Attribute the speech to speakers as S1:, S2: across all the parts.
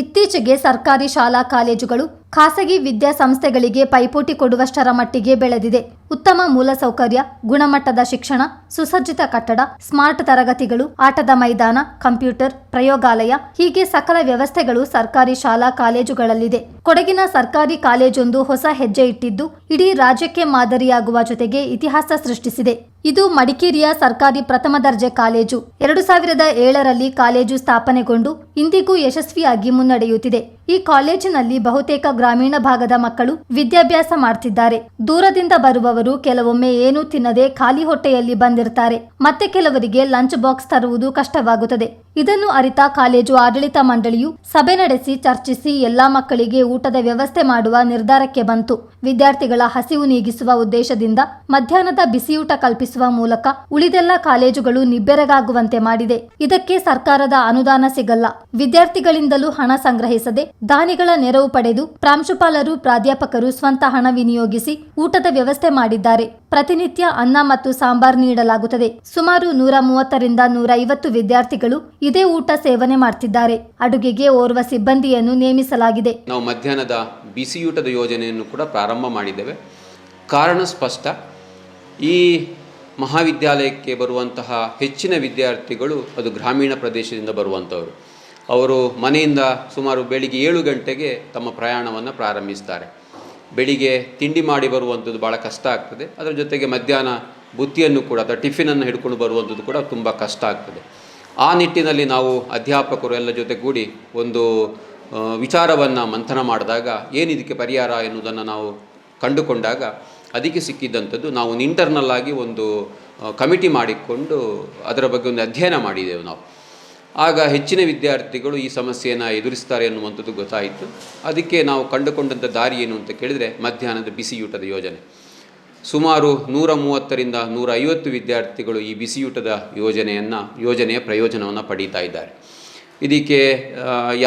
S1: ಇತ್ತೀಚೆಗೆ ಸರ್ಕಾರಿ ಶಾಲಾ ಕಾಲೇಜುಗಳು ಖಾಸಗಿ ವಿದ್ಯಾಸಂಸ್ಥೆಗಳಿಗೆ ಪೈಪೋಟಿ ಕೊಡುವಷ್ಟರ ಮಟ್ಟಿಗೆ ಬೆಳೆದಿದೆ. ಉತ್ತಮ ಮೂಲಸೌಕರ್ಯ, ಗುಣಮಟ್ಟದ ಶಿಕ್ಷಣ, ಸುಸಜ್ಜಿತ ಕಟ್ಟಡ, ಸ್ಮಾರ್ಟ್ ತರಗತಿಗಳು, ಆಟದ ಮೈದಾನ, ಕಂಪ್ಯೂಟರ್, ಪ್ರಯೋಗಾಲಯ ಹೀಗೆ ಸಕಲ ವ್ಯವಸ್ಥೆಗಳು ಸರ್ಕಾರಿ ಶಾಲಾ ಕಾಲೇಜುಗಳಲ್ಲಿದೆ. ಕೊಡಗಿನ ಸರ್ಕಾರಿ ಕಾಲೇಜೊಂದು ಹೊಸ ಹೆಜ್ಜೆ ಇಟ್ಟಿದ್ದು ಇಡೀ ರಾಜ್ಯಕ್ಕೆ ಮಾದರಿಯಾಗುವ ಜೊತೆಗೆ ಇತಿಹಾಸ ಸೃಷ್ಟಿಸಿದೆ. ಇದು ಮಡಿಕೇರಿಯ ಸರ್ಕಾರಿ ಪ್ರಥಮ ದರ್ಜೆ ಕಾಲೇಜು. 2007ರಲ್ಲಿ ಕಾಲೇಜು ಸ್ಥಾಪನೆಗೊಂಡು ಇಂದಿಗೂ ಯಶಸ್ವಿಯಾಗಿ ಮುನ್ನಡೆಯುತ್ತಿದೆ. ಈ ಕಾಲೇಜಿನಲ್ಲಿ ಬಹುತೇಕ ಗ್ರಾಮೀಣ ಭಾಗದ ಮಕ್ಕಳು ವಿದ್ಯಾಭ್ಯಾಸ ಮಾಡ್ತಿದ್ದಾರೆ. ದೂರದಿಂದ ಬರುವವರು ಕೆಲವೊಮ್ಮೆ ಏನೂ ತಿನ್ನದೆ ಖಾಲಿ ಹೊಟ್ಟೆಯಲ್ಲಿ ಬಂದಿರ್ತಾರೆ. ಮತ್ತೆ ಕೆಲವರಿಗೆ ಲಂಚ್ ಬಾಕ್ಸ್ ತರುವುದು ಕಷ್ಟವಾಗುತ್ತದೆ. ಇದನ್ನು ಅರಿತ ಕಾಲೇಜು ಆಡಳಿತ ಮಂಡಳಿಯು ಸಭೆ ನಡೆಸಿ ಚರ್ಚಿಸಿ ಎಲ್ಲಾ ಮಕ್ಕಳಿಗೆ ಊಟದ ವ್ಯವಸ್ಥೆ ಮಾಡುವ ನಿರ್ಧಾರಕ್ಕೆ ಬಂತು. ವಿದ್ಯಾರ್ಥಿಗಳ ಹಸಿವು ನೀಗಿಸುವ ಉದ್ದೇಶದಿಂದ ಮಧ್ಯಾಹ್ನದ ಬಿಸಿಯೂಟ ಕಲ್ಪಿಸುವ ಮೂಲಕ ಉಳಿದೆಲ್ಲ ಕಾಲೇಜುಗಳು ನಿಬ್ಬೆರಗಾಗುವಂತೆ ಮಾಡಿದೆ. ಇದಕ್ಕೆ ಸರ್ಕಾರದ ಅನುದಾನ ಸಿಗಲ್ಲ. ವಿದ್ಯಾರ್ಥಿಗಳಿಂದಲೂ ಹಣ ಸಂಗ್ರಹಿಸದೆ ದಾನಿಗಳ ನೆರವು ಪಡೆದು ಪ್ರಾಂಶುಪಾಲರು, ಪ್ರಾಧ್ಯಾಪಕರು ಸ್ವಂತ ಹಣ ವಿನಿಯೋಗಿಸಿ ಊಟದ ವ್ಯವಸ್ಥೆ ಮಾಡಿದ್ದಾರೆ. ಪ್ರತಿನಿತ್ಯ ಅನ್ನ ಮತ್ತು ಸಾಂಬಾರ್ ನೀಡಲಾಗುತ್ತದೆ. ಸುಮಾರು 130ರಿಂದ 150 ವಿದ್ಯಾರ್ಥಿಗಳು ಇದೇ ಊಟ ಸೇವನೆ ಮಾಡ್ತಿದ್ದಾರೆ. ಅಡುಗೆಗೆ ಓರ್ವ ಸಿಬ್ಬಂದಿಯನ್ನು ನೇಮಿಸಲಾಗಿದೆ.
S2: ನಾವು ಮಧ್ಯಾಹ್ನದ ಬಿಸಿಯೂಟದ ಯೋಜನೆಯನ್ನು ಕೂಡ ಪ್ರಾರಂಭ ಮಾಡಿದ್ದೇವೆ. ಕಾರಣ ಸ್ಪಷ್ಟ. ಈ ಮಹಾವಿದ್ಯಾಲಯಕ್ಕೆ ಬರುವಂತಹ ಹೆಚ್ಚಿನ ವಿದ್ಯಾರ್ಥಿಗಳು ಅದು ಗ್ರಾಮೀಣ ಪ್ರದೇಶದಿಂದ ಬರುವಂಥವರು. ಅವರು ಮನೆಯಿಂದ ಸುಮಾರು ಬೆಳಿಗ್ಗೆ 7 ಗಂಟೆಗೆ ತಮ್ಮ ಪ್ರಯಾಣವನ್ನು ಪ್ರಾರಂಭಿಸ್ತಾರೆ. ಬೆಳಿಗ್ಗೆ ತಿಂಡಿ ಮಾಡಿ ಬರುವಂಥದ್ದು ಭಾಳ ಕಷ್ಟ ಆಗ್ತದೆ. ಅದರ ಜೊತೆಗೆ ಮಧ್ಯಾಹ್ನ ಬುತ್ತಿಯನ್ನು ಕೂಡ ಅಥವಾ ಟಿಫಿನನ್ನು ಹಿಡ್ಕೊಂಡು ಬರುವಂಥದ್ದು ಕೂಡ ತುಂಬ ಕಷ್ಟ ಆಗ್ತದೆ. ಆ ನಿಟ್ಟಿನಲ್ಲಿ ನಾವು ಅಧ್ಯಾಪಕರು ಎಲ್ಲ ಜೊತೆಗೂಡಿ ಒಂದು ವಿಚಾರವನ್ನು ಮಂಥನ ಮಾಡಿದಾಗ ಏನಿದಕ್ಕೆ ಪರಿಹಾರ ಎನ್ನುವುದನ್ನು ನಾವು ಕಂಡುಕೊಂಡಾಗ ಅದಕ್ಕೆ ಸಿಕ್ಕಿದ್ದಂಥದ್ದು ನಾವು ಇಂಟರ್ನಲ್ ಆಗಿ ಒಂದು ಕಮಿಟಿ ಮಾಡಿಕೊಂಡು ಅದರ ಬಗ್ಗೆ ಒಂದು ಅಧ್ಯಯನ ಮಾಡಿದೆವು ನಾವು. ಆಗ ಹೆಚ್ಚಿನ ವಿದ್ಯಾರ್ಥಿಗಳು ಈ ಸಮಸ್ಯೆಯನ್ನು ಎದುರಿಸ್ತಾರೆ ಅನ್ನುವಂಥದ್ದು ಗೊತ್ತಾಯಿತು. ಅದಕ್ಕೆ ನಾವು ಕಂಡುಕೊಂಡಂಥ ದಾರಿ ಏನು ಅಂತ ಕೇಳಿದರೆ ಮಧ್ಯಾಹ್ನದ ಬಿಸಿಯೂಟದ ಯೋಜನೆ. ಸುಮಾರು 130ರಿಂದ 150 ವಿದ್ಯಾರ್ಥಿಗಳು ಈ ಬಿಸಿಯೂಟದ ಯೋಜನೆಯ ಪ್ರಯೋಜನವನ್ನು ಪಡೀತಾ ಇದ್ದಾರೆ. ಇದಕ್ಕೆ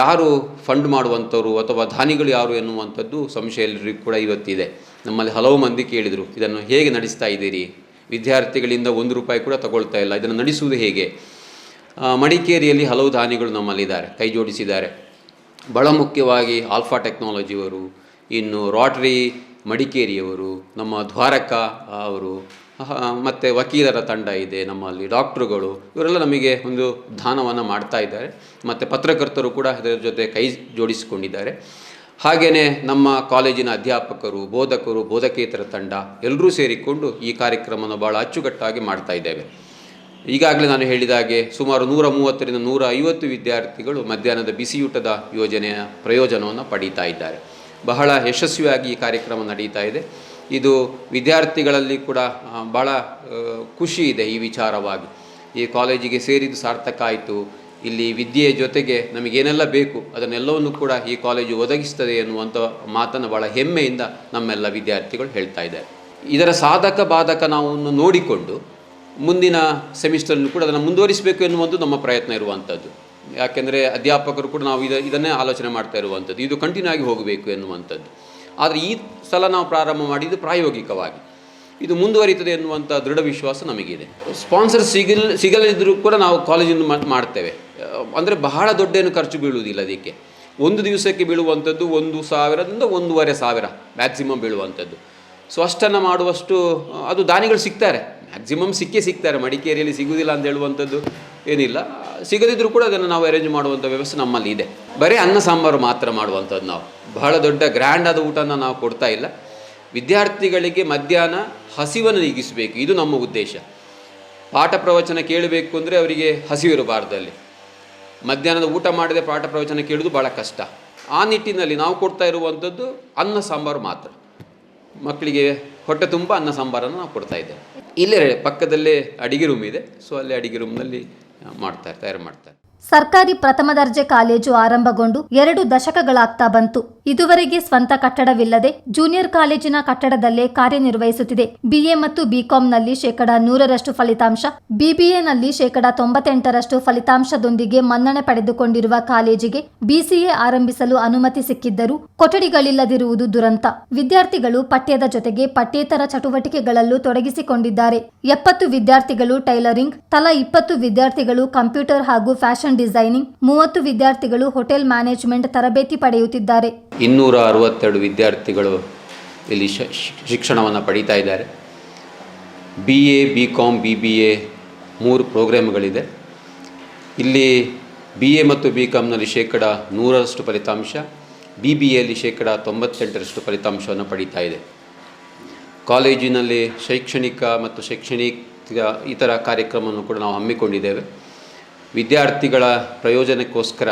S2: ಯಾರು ಫಂಡ್ ಮಾಡುವಂಥವ್ರು ಅಥವಾ ದಾನಿಗಳು ಯಾರು ಎನ್ನುವಂಥದ್ದು ಸಂಶಯ ಎಲ್ಲರಿಗೂ ಕೂಡ ಇವತ್ತಿದೆ. ನಮ್ಮಲ್ಲಿ ಹಲವು ಮಂದಿ ಕೇಳಿದರು, ಇದನ್ನು ಹೇಗೆ ನಡೆಸ್ತಾ ಇದ್ದೀರಿ? ವಿದ್ಯಾರ್ಥಿಗಳಿಂದ ₹1 ಕೂಡ ತಗೊಳ್ತಾ ಇಲ್ಲ, ಇದನ್ನು ನಡೆಸುವುದು ಹೇಗೆ? ಮಡಿಕೇರಿಯಲ್ಲಿ ಹಲವು ದಾನಿಗಳು ನಮ್ಮಲ್ಲಿದ್ದಾರೆ, ಕೈ ಜೋಡಿಸಿದ್ದಾರೆ. ಬಹಳ ಮುಖ್ಯವಾಗಿ ಆಲ್ಫಾ ಟೆಕ್ನಾಲಜಿಯವರು, ಇನ್ನು ರೋಟರಿ ಮಡಿಕೇರಿಯವರು, ನಮ್ಮ ದ್ವಾರಕ ಅವರು, ಮತ್ತು ವಕೀಲರ ತಂಡ ಇದೆ ನಮ್ಮಲ್ಲಿ, ಡಾಕ್ಟ್ರುಗಳು, ಇವರೆಲ್ಲ ನಮಗೆ ಒಂದು ದಾನವನ್ನು ಮಾಡ್ತಾ ಇದ್ದಾರೆ. ಮತ್ತು ಪತ್ರಕರ್ತರು ಕೂಡ ಇದರ ಜೊತೆ ಕೈ ಜೋಡಿಸಿಕೊಂಡಿದ್ದಾರೆ. ಹಾಗೆಯೇ ನಮ್ಮ ಕಾಲೇಜಿನ ಅಧ್ಯಾಪಕರು, ಬೋಧಕರು, ಬೋಧಕೇತರ ತಂಡ ಎಲ್ಲರೂ ಸೇರಿಕೊಂಡು ಈ ಕಾರ್ಯಕ್ರಮವನ್ನು ಭಾಳ ಅಚ್ಚುಕಟ್ಟಾಗಿ ಮಾಡ್ತಾ ಇದ್ದೇವೆ. ಈಗಾಗಲೇ ನಾನು ಹೇಳಿದ ಹಾಗೆ ಸುಮಾರು 130ರಿಂದ 150 ವಿದ್ಯಾರ್ಥಿಗಳು ಮಧ್ಯಾಹ್ನದ ಬಿಸಿಯೂಟದ ಯೋಜನೆಯ ಪ್ರಯೋಜನವನ್ನು ಪಡೀತಾ ಇದ್ದಾರೆ. ಬಹಳ ಯಶಸ್ವಿಯಾಗಿ ಈ ಕಾರ್ಯಕ್ರಮ ನಡೀತಾ ಇದೆ. ಇದು ವಿದ್ಯಾರ್ಥಿಗಳಲ್ಲಿ ಕೂಡ ಭಾಳ ಖುಷಿ ಇದೆ ಈ ವಿಚಾರವಾಗಿ. ಈ ಕಾಲೇಜಿಗೆ ಸೇರಿದ್ದು ಸಾರ್ಥಕ ಆಯಿತು. ಇಲ್ಲಿ ವಿದ್ಯೆಯ ಜೊತೆಗೆ ನಮಗೇನೆಲ್ಲ ಬೇಕು ಅದನ್ನೆಲ್ಲವನ್ನು ಕೂಡ ಈ ಕಾಲೇಜು ಒದಗಿಸ್ತದೆ ಎನ್ನುವಂಥ ಮಾತನ್ನು ಭಾಳ ಹೆಮ್ಮೆಯಿಂದ ನಮ್ಮೆಲ್ಲ ವಿದ್ಯಾರ್ಥಿಗಳು ಹೇಳ್ತಾ ಇದ್ದಾರೆ. ಇದರ ಸಾಧಕ ಬಾಧಕ ನಾವು ನೋಡಿಕೊಂಡು ಮುಂದಿನ ಸೆಮಿಸ್ಟರ್ನೂ ಕೂಡ ಅದನ್ನು ಮುಂದುವರಿಸಬೇಕು ಎನ್ನುವಂಥ ನಮ್ಮ ಪ್ರಯತ್ನ ಇರುವಂಥದ್ದು. ಯಾಕೆಂದರೆ ಅಧ್ಯಾಪಕರು ಕೂಡ ನಾವು ಇದನ್ನೇ ಆಲೋಚನೆ ಮಾಡ್ತಾ ಇರುವಂಥದ್ದು, ಇದು ಕಂಟಿನ್ಯೂ ಆಗಿ ಹೋಗಬೇಕು ಎನ್ನುವಂಥದ್ದು. ಆದರೆ ಈ ಸಲ ನಾವು ಪ್ರಾರಂಭ ಮಾಡಿದ್ದು ಪ್ರಾಯೋಗಿಕವಾಗಿ, ಇದು ಮುಂದುವರಿತದೆ ಎನ್ನುವಂಥ ದೃಢ ವಿಶ್ವಾಸ ನಮಗಿದೆ. ಸ್ಪಾನ್ಸರ್ ಸಿಗಲಿದ್ದರೂ ಕೂಡ ನಾವು ಕಾಲೇಜಿಂದ ಮಾಡ್ತೇವೆ. ಅಂದರೆ ಬಹಳ ದೊಡ್ಡ ಏನು ಖರ್ಚು ಬೀಳುವುದಿಲ್ಲ. ಅದಕ್ಕೆ ಒಂದು ದಿವಸಕ್ಕೆ ಬೀಳುವಂಥದ್ದು 1,000ದಿಂದ 1,500 ಮ್ಯಾಕ್ಸಿಮಮ್ ಬೀಳುವಂಥದ್ದು. ಸೊ ಅಷ್ಟನ್ನು ಮಾಡುವಷ್ಟು ಅದು ದಾನಿಗಳು ಸಿಗ್ತಾರೆ, ಮ್ಯಾಕ್ಸಿಮಮ್ ಸಿಗ್ತಾರೆ. ಮಡಿಕೇರಿಯಲ್ಲಿ ಸಿಗುವುದಿಲ್ಲ ಅಂತ ಹೇಳುವಂಥದ್ದು ಏನಿಲ್ಲ. ಸಿಗದಿದ್ದರೂ ಕೂಡ ಅದನ್ನು ನಾವು ಅರೇಂಜ್ ಮಾಡುವಂಥ ವ್ಯವಸ್ಥೆ ನಮ್ಮಲ್ಲಿ ಇದೆ. ಬರೀ ಅನ್ನ ಸಾಂಬಾರು ಮಾತ್ರ ಮಾಡುವಂಥದ್ದು. ನಾವು ಬಹಳ ದೊಡ್ಡ ಗ್ರ್ಯಾಂಡ್ ಆದ ಊಟನ ನಾವು ಕೊಡ್ತಾ ಇಲ್ಲ. ವಿದ್ಯಾರ್ಥಿಗಳಿಗೆ ಮಧ್ಯಾಹ್ನ ಹಸಿವನ್ನು ನೀಗಿಸಬೇಕು, ಇದು ನಮ್ಮ ಉದ್ದೇಶ. ಪಾಠ ಪ್ರವಚನ ಕೇಳಬೇಕು ಅಂದರೆ ಅವರಿಗೆ ಹಸಿವಿರಬಾರ್ದು. ಅಲ್ಲಿ ಮಧ್ಯಾಹ್ನದ ಊಟ ಮಾಡದೆ ಪಾಠ ಪ್ರವಚನ ಕೇಳೋದು ಭಾಳ ಕಷ್ಟ. ಆ ನಿಟ್ಟಿನಲ್ಲಿ ನಾವು ಕೊಡ್ತಾ ಇರುವಂಥದ್ದು ಅನ್ನ ಸಾಂಬಾರು ಮಾತ್ರ. ಮಕ್ಕಳಿಗೆ ಹೊಟ್ಟೆ ತುಂಬ ಅನ್ನ ಸಾಂಬಾರನ್ನು ನಾವು ಕೊಡ್ತಾ ಇದ್ದೇವೆ. ಇಲ್ಲೇ ಪಕ್ಕದಲ್ಲೇ ಅಡಿಗೆ ರೂಮ್ ಇದೆ. ಸೊ ಅಲ್ಲಿ ಅಡಿಗೆ ರೂಮ್ನಲ್ಲಿ ತಯಾರು ಮಾಡ್ತಾರೆ.
S1: ಸರ್ಕಾರಿ ಪ್ರಥಮ ದರ್ಜೆ ಕಾಲೇಜು ಆರಂಭಗೊಂಡು 2 ದಶಕಗಳಾಗ್ತಾ ಬಂತು. ಇದುವರೆಗೆ ಸ್ವಂತ ಕಟ್ಟಡವಿಲ್ಲದೆ ಜೂನಿಯರ್ ಕಾಲೇಜಿನ ಕಟ್ಟಡದಲ್ಲೇ ಕಾರ್ಯನಿರ್ವಹಿಸುತ್ತಿದೆ. ಬಿಎ ಮತ್ತು ಬಿಕಾಂನಲ್ಲಿ 100% ಫಲಿತಾಂಶ, ಬಿಬಿಎನಲ್ಲಿ 98% ಫಲಿತಾಂಶದೊಂದಿಗೆ ಮನ್ನಣೆ ಪಡೆದುಕೊಂಡಿರುವ ಕಾಲೇಜಿಗೆ ಬಿಸಿಎ ಆರಂಭಿಸಲು ಅನುಮತಿ ಸಿಕ್ಕಿದ್ದರೂ ಕೊಠಡಿಗಳಿಲ್ಲದಿರುವುದು ದುರಂತ. ವಿದ್ಯಾರ್ಥಿಗಳು ಪಠ್ಯದ ಜೊತೆಗೆ ಪಠ್ಯೇತರ ಚಟುವಟಿಕೆಗಳಲ್ಲೂ ತೊಡಗಿಸಿಕೊಂಡಿದ್ದಾರೆ. 70 ವಿದ್ಯಾರ್ಥಿಗಳು ಟೈಲರಿಂಗ್, ತಲಾ 20 ವಿದ್ಯಾರ್ಥಿಗಳು ಕಂಪ್ಯೂಟರ್ ಹಾಗೂ ಫ್ಯಾಷನ್
S2: ಫ್ಯಾಷನ್
S1: ಡಿಸೈನಿಂಗ್, 30 ವಿದ್ಯಾರ್ಥಿಗಳು ಹೋಟೆಲ್ ಮ್ಯಾನೇಜ್ಮೆಂಟ್ ತರಬೇತಿ ಪಡೆಯುತ್ತಿದ್ದಾರೆ.
S2: 262 ವಿದ್ಯಾರ್ಥಿಗಳು ಇಲ್ಲಿ ಶಿಕ್ಷಣವನ್ನು ಪಡೀತಾ ಇದ್ದಾರೆ. BA, BCom, BBA 3 ಪ್ರೋಗ್ರಾಮ್ಗಳಿದೆ. ಇಲ್ಲಿ BA ಮತ್ತು BComನಲ್ಲಿ 100% ಫಲಿತಾಂಶ, BBAಯಲ್ಲಿ 98% ಫಲಿತಾಂಶವನ್ನು ಪಡೀತಾ ಇದೆ. ಕಾಲೇಜಿನಲ್ಲಿ ಶೈಕ್ಷಣಿಕ ಮತ್ತು ಶೈಕ್ಷಣಿಕ ಇತರ ಕಾರ್ಯಕ್ರಮವನ್ನು ಕೂಡ ನಾವು ಹಮ್ಮಿಕೊಂಡಿದ್ದೇವೆ. ವಿದ್ಯಾರ್ಥಿಗಳ ಪ್ರಯೋಜನಕ್ಕೋಸ್ಕರ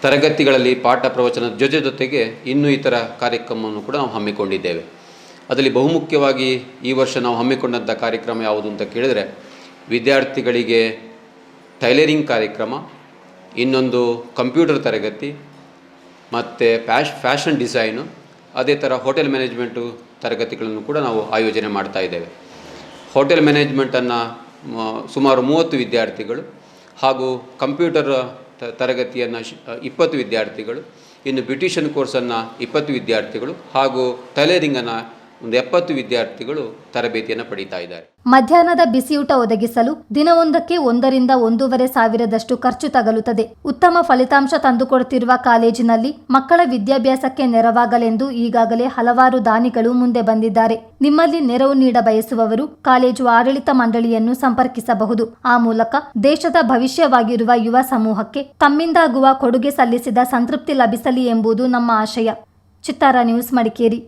S2: ತರಗತಿಗಳಲ್ಲಿ ಪಾಠ ಪ್ರವಚನದ ಜೊತೆಗೆ ಇನ್ನೂ ಇತರ ಕಾರ್ಯಕ್ರಮವನ್ನು ಕೂಡ ನಾವು ಹಮ್ಮಿಕೊಂಡಿದ್ದೇವೆ. ಅದರಲ್ಲಿ ಬಹುಮುಖ್ಯವಾಗಿ ಈ ವರ್ಷ ನಾವು ಹಮ್ಮಿಕೊಂಡಂಥ ಕಾರ್ಯಕ್ರಮ ಯಾವುದು ಅಂತ ಕೇಳಿದರೆ, ವಿದ್ಯಾರ್ಥಿಗಳಿಗೆ ಟೈಲರಿಂಗ್ ಕಾರ್ಯಕ್ರಮ, ಇನ್ನೊಂದು ಕಂಪ್ಯೂಟರ್ ತರಗತಿ ಮತ್ತು ಫ್ಯಾಷನ್ ಡಿಸೈನು, ಅದೇ ಥರ ಹೋಟೆಲ್ ಮ್ಯಾನೇಜ್ಮೆಂಟು ತರಗತಿಗಳನ್ನು ಕೂಡ ನಾವು ಆಯೋಜನೆ ಮಾಡ್ತಾ ಇದ್ದೇವೆ. ಹೋಟೆಲ್ ಮ್ಯಾನೇಜ್ಮೆಂಟನ್ನು ಸುಮಾರು 30 ವಿದ್ಯಾರ್ಥಿಗಳು ಹಾಗೂ ಕಂಪ್ಯೂಟರ್ ತರಗತಿಯನ್ನು 20 ವಿದ್ಯಾರ್ಥಿಗಳು, ಇನ್ನು ಬ್ಯೂಟಿಷಿಯನ್ ಕೋರ್ಸನ್ನು 20 ವಿದ್ಯಾರ್ಥಿಗಳು ಹಾಗೂ ಟೈಲರಿಂಗನ್ನು ಒಂದು 70 ವಿದ್ಯಾರ್ಥಿಗಳು ತರಬೇತಿಯನ್ನು ಪಡೀತಾ ಇದ್ದಾರೆ.
S1: ಮಧ್ಯಾಹ್ನದ ಬಿಸಿಯೂಟ ಒದಗಿಸಲು ದಿನವೊಂದಕ್ಕೆ 1 ರಿಂದ 1.5 ಸಾವಿರದಷ್ಟು ಖರ್ಚು ತಗಲುತ್ತದೆ. ಉತ್ತಮ ಫಲಿತಾಂಶ ತಂದುಕೊಡುತ್ತಿರುವ ಕಾಲೇಜಿನಲ್ಲಿ ಮಕ್ಕಳ ವಿದ್ಯಾಭ್ಯಾಸಕ್ಕೆ ನೆರವಾಗಲೆಂದು ಈಗಾಗಲೇ ಹಲವಾರು ದಾನಿಗಳು ಮುಂದೆ ಬಂದಿದ್ದಾರೆ. ನಿಮ್ಮಲ್ಲಿ ನೆರವು ನೀಡ ಬಯಸುವವರು ಕಾಲೇಜು ಆಡಳಿತ ಮಂಡಳಿಯನ್ನು ಸಂಪರ್ಕಿಸಬಹುದು. ಆ ಮೂಲಕ ದೇಶದ ಭವಿಷ್ಯವಾಗಿರುವ ಯುವ ಸಮೂಹಕ್ಕೆ ತಮ್ಮಿಂದಾಗುವ ಕೊಡುಗೆ ಸಲ್ಲಿಸಿದ ಸಂತೃಪ್ತಿ ಲಭಿಸಲಿ ಎಂಬುದು ನಮ್ಮ ಆಶಯ. ಚಿತ್ತಾರ ನ್ಯೂಸ್, ಮಡಿಕೇರಿ.